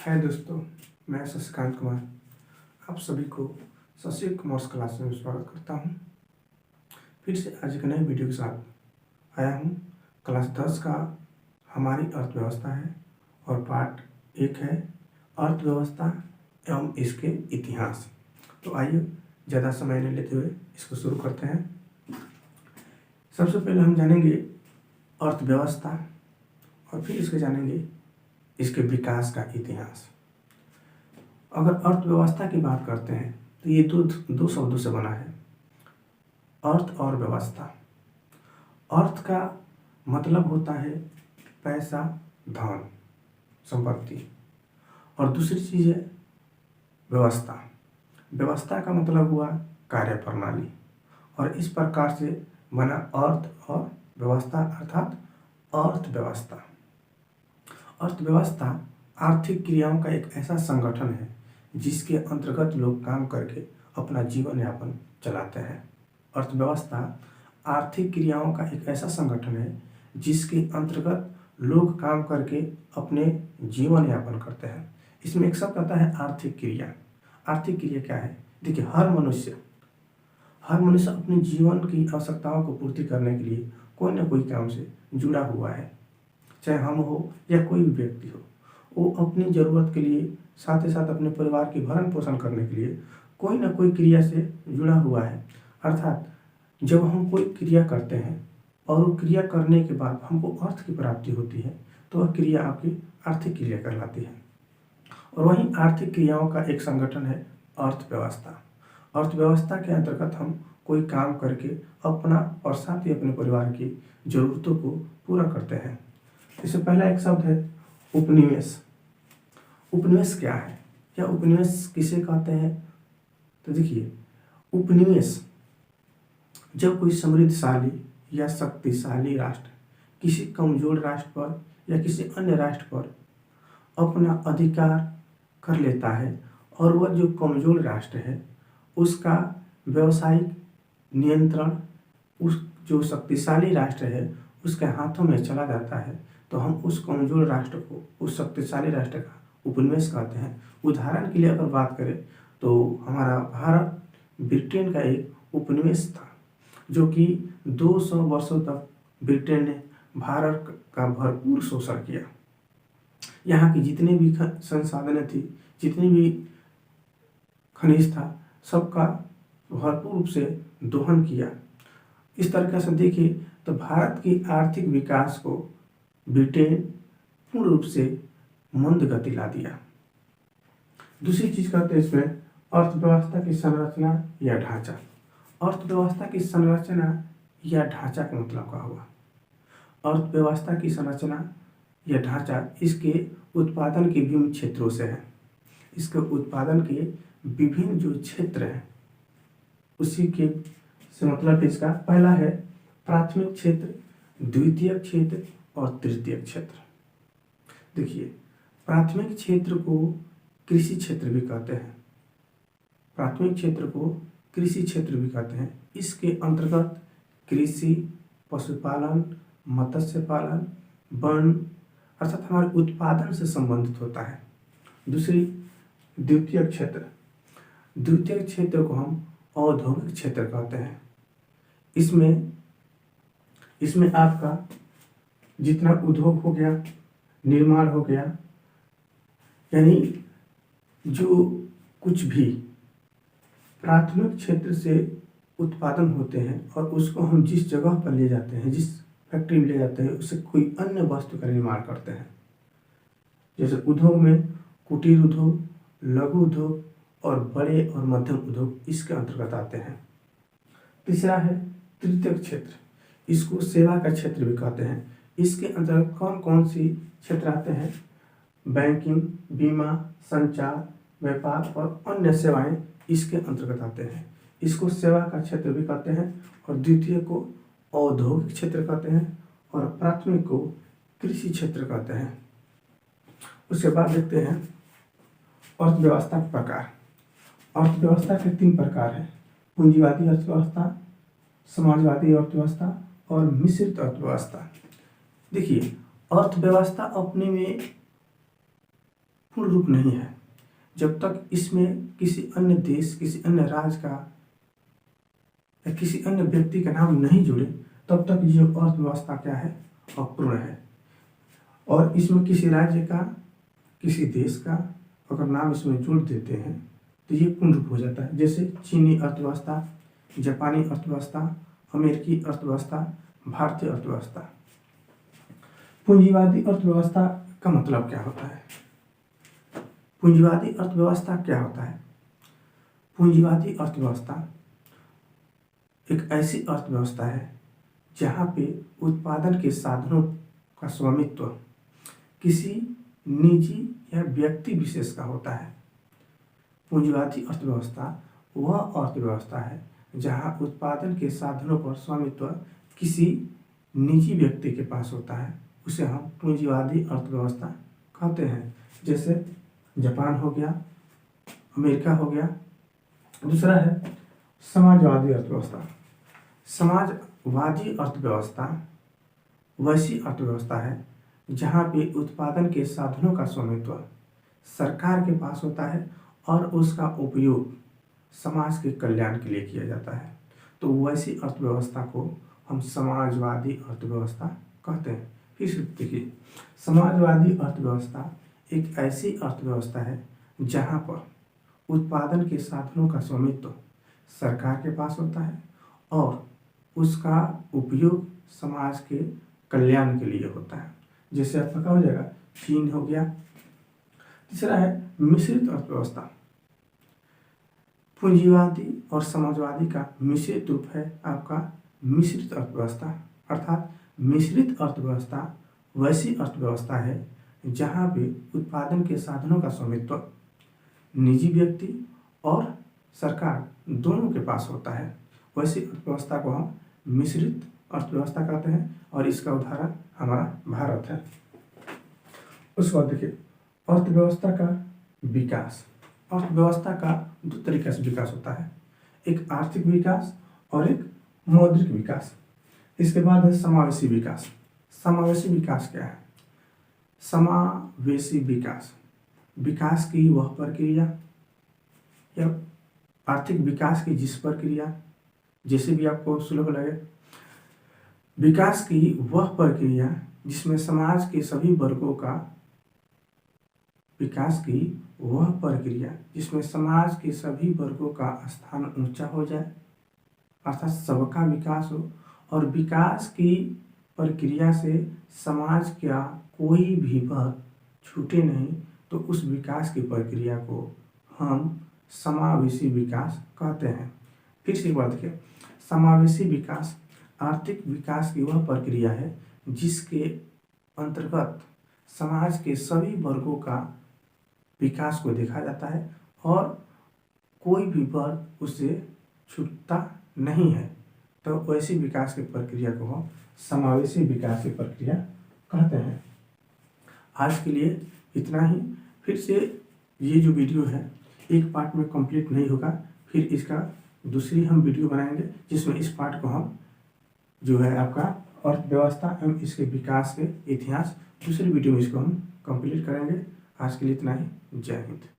हाय दोस्तों, मैं शशिकांत कुमार आप सभी को शशि कॉमर्स क्लास में स्वागत करता हूं। फिर से आज एक नए वीडियो के साथ आया हूं। क्लास 10 का हमारी अर्थव्यवस्था है और पार्ट 1 है अर्थव्यवस्था एवं इसके इतिहास। तो आइए ज़्यादा समय नहीं लेते हुए इसको शुरू करते हैं। सबसे पहले हम जानेंगे अर्थव्यवस्था और फिर इसके जानेंगे इसके विकास का इतिहास। अगर अर्थव्यवस्था की बात करते हैं तो ये दो शब्दों से बना है, अर्थ और व्यवस्था। अर्थ का मतलब होता है पैसा, धन, संपत्ति, और दूसरी चीज़ है व्यवस्था। व्यवस्था का मतलब हुआ कार्य प्रणाली, और इस प्रकार से बना अर्थ और व्यवस्था अर्थात अर्थव्यवस्था। अर्थव्यवस्था आर्थिक क्रियाओं का एक ऐसा संगठन है जिसके अंतर्गत लोग काम करके अपना जीवन यापन चलाते हैं। अर्थव्यवस्था आर्थिक क्रियाओं का एक ऐसा संगठन है जिसके अंतर्गत लोग काम करके अपने जीवन यापन करते हैं। इसमें एक शब्द आता है आर्थिक क्रिया। आर्थिक क्रिया क्या है? देखिए, हर मनुष्य अपने जीवन की आवश्यकताओं को पूर्ति करने के लिए कोई ना कोई काम से जुड़ा हुआ है, चाहे हम हो या कोई भी व्यक्ति हो। वो अपनी ज़रूरत के लिए, साथ ही साथ अपने परिवार की भरण पोषण करने के लिए कोई ना कोई क्रिया से जुड़ा हुआ है। अर्थात जब हम कोई क्रिया करते हैं और वो क्रिया करने के बाद हमको अर्थ की प्राप्ति होती है तो वह क्रिया आपकी आर्थिक क्रिया कहलाती है। और वहीं आर्थिक क्रियाओं का एक संगठन है अर्थव्यवस्था। अर्थव्यवस्था के अंतर्गत हम कोई काम करके अपना और साथ ही अपने परिवार की ज़रूरतों को पूरा करते हैं। इससे पहला एक शब्द है उपनिवेश। उपनिवेश क्या है या उपनिवेश किसे कहते हैं? तो देखिए, उपनिवेश जब कोई समृद्धशाली या शक्तिशाली राष्ट्र किसी कमजोर राष्ट्र पर या किसी अन्य राष्ट्र पर अपना अधिकार कर लेता है और वह जो कमजोर राष्ट्र है उसका व्यवसायिक नियंत्रण उस जो शक्तिशाली राष्ट्र है उसके हाथों में चला जाता है, तो हम उस कमजोर राष्ट्र को, उस शक्तिशाली राष्ट्र का उपनिवेश कहते हैं। उदाहरण के लिए अगर बात करें तो हमारा भारत ब्रिटेन का एक उपनिवेश था, जो कि 200 वर्षों तक ब्रिटेन ने भारत का भरपूर शोषण किया। यहाँ की जितने भी संसाधनें थी, जितनी भी खनिज था, सबका भरपूर रूप से दोहन किया। इस तरीके से देखिए तो भारत की आर्थिक विकास को ब्रिटेन पूर्ण रूप से मंद गति ला दिया। दूसरी चीज कहते हैं इसमें अर्थव्यवस्था की संरचना या ढांचा। अर्थव्यवस्था की संरचना या ढांचा का मतलब क्या हुआ? अर्थव्यवस्था की संरचना या ढांचा इसके उत्पादन के विभिन्न क्षेत्रों से है। इसके उत्पादन के विभिन्न जो क्षेत्र हैं उसी के से मतलब इसका पहला है प्राथमिक क्षेत्र, द्वितीयक क्षेत्र और तृतीयक क्षेत्र। देखिए, प्राथमिक क्षेत्र को कृषि क्षेत्र भी कहते हैं। प्राथमिक क्षेत्र को कृषि क्षेत्र भी कहते हैं। इसके अंतर्गत कृषि, पशुपालन, मत्स्य पालन, वन अर्थात हमारे उत्पादन से संबंधित होता है। दूसरी द्वितीयक क्षेत्र। द्वितीयक क्षेत्र को हम औद्योगिक क्षेत्र कहते हैं। इसमें आपका जितना उद्योग हो गया, निर्माण हो गया, यानी जो कुछ भी प्राथमिक क्षेत्र से उत्पादन होते हैं और उसको हम जिस जगह पर ले जाते हैं, जिस फैक्ट्री में ले जाते हैं, उससे कोई अन्य वस्तु का निर्माण करते हैं। जैसे उद्योग में कुटीर उद्योग, लघु उद्योग और बड़े और मध्यम उद्योग इसके अंतर्गत आते हैं। तीसरा है तृतीयक क्षेत्र। इसको सेवा का क्षेत्र भी कहते हैं। इसके अंतर्गत कौन कौन सी क्षेत्र आते हैं? बैंकिंग, बीमा, संचार, व्यापार और अन्य सेवाएं इसके अंतर्गत आते हैं। इसको सेवा का क्षेत्र भी कहते हैं और द्वितीय को औद्योगिक क्षेत्र कहते हैं और प्राथमिक को कृषि क्षेत्र कहते हैं। उसके बाद देखते हैं अर्थव्यवस्था के प्रकार। अर्थव्यवस्था के 3 प्रकार हैं: पूंजीवादी अर्थव्यवस्था, समाजवादी अर्थव्यवस्था और मिश्रित अर्थव्यवस्था। देखिए, अर्थव्यवस्था अपने में पूर्ण रूप नहीं है। जब तक इसमें किसी अन्य देश, किसी अन्य राज्य का या किसी अन्य व्यक्ति का नाम नहीं जुड़े, तब तक ये अर्थव्यवस्था क्या है, अपूर्ण है। और इसमें किसी राज्य का, किसी देश का अगर नाम इसमें जोड़ देते हैं तो ये पूर्ण रूप हो जाता है। जैसे चीनी अर्थव्यवस्था, जापानी अर्थव्यवस्था, अमेरिकी अर्थव्यवस्था, भारतीय अर्थव्यवस्था। पूंजीवादी अर्थव्यवस्था का मतलब क्या होता है? पूंजीवादी अर्थव्यवस्था क्या होता है? पूंजीवादी अर्थव्यवस्था एक ऐसी अर्थव्यवस्था है जहाँ पे उत्पादन के साधनों का स्वामित्व किसी निजी या व्यक्ति विशेष का होता है। पूंजीवादी अर्थव्यवस्था वह अर्थव्यवस्था है जहाँ उत्पादन के साधनों पर स्वामित्व किसी निजी व्यक्ति के पास होता है, उसे हम पूंजीवादी अर्थव्यवस्था कहते हैं। जैसे जापान हो गया, अमेरिका हो गया। दूसरा है समाजवादी अर्थव्यवस्था। समाजवादी अर्थव्यवस्था वैसी अर्थव्यवस्था है जहाँ पे उत्पादन के साधनों का स्वामित्व सरकार के पास होता है और उसका उपयोग समाज के कल्याण के लिए किया जाता है। तो वैसी अर्थव्यवस्था को हम समाजवादी अर्थव्यवस्था कहते हैं। फिर से देखिए, समाजवादी अर्थव्यवस्था एक ऐसी अर्थव्यवस्था है जहाँ पर उत्पादन के साधनों का स्वामित्व सरकार के पास होता है और उसका उपयोग समाज के कल्याण के लिए होता है। जैसे आपका क्या हो जाएगा, चीन हो गया। तीसरा है मिश्रित अर्थव्यवस्था। पूंजीवादी और समाजवादी का मिश्रित रूप है आपका मिश्रित अर्थव्यवस्था। अर्थात मिश्रित अर्थव्यवस्था वैसी अर्थव्यवस्था है जहाँ पे उत्पादन के साधनों का स्वामित्व निजी व्यक्ति और सरकार दोनों के पास होता है। वैसी अर्थव्यवस्था को हम मिश्रित अर्थव्यवस्था कहते हैं और इसका उदाहरण हमारा भारत है। उसके बाद देखिए अर्थव्यवस्था का विकास। अर्थव्यवस्था का दो तरीके से विकास होता है, एक आर्थिक विकास और एक मौद्रिक विकास। इसके बाद है समावेशी विकास। समावेशी विकास क्या है? समावेशी विकास विकास की वह प्रक्रिया या आर्थिक विकास की जिस प्रक्रिया, जैसे भी आपको सुलभ लगे, विकास की वह प्रक्रिया जिसमें समाज के सभी वर्गों का विकास की वह प्रक्रिया जिसमें समाज के सभी वर्गों का स्थान ऊंचा हो जाए, अर्थात सबका विकास हो, और विकास की प्रक्रिया से समाज का कोई भी वर्ग छूटे नहीं, तो उस विकास की प्रक्रिया को हम समावेशी विकास कहते हैं। फिर से एक बात देखिए, समावेशी विकास आर्थिक विकास की वह प्रक्रिया है जिसके अंतर्गत समाज के सभी वर्गों का विकास को देखा जाता है और कोई भी वर्ग उससे छूटता नहीं है। तो वैसी विकास की प्रक्रिया को हम समावेशी विकास की प्रक्रिया कहते हैं। आज के लिए इतना ही। फिर से ये जो वीडियो है एक पार्ट में कंप्लीट नहीं होगा, फिर इसका दूसरी हम वीडियो बनाएंगे जिसमें इस पार्ट को हम जो है आपका अर्थव्यवस्था एवं इसके विकास के इतिहास दूसरी वीडियो में इसको हम कंप्लीट करेंगे। आज के लिए इतना ही। जय हिंद।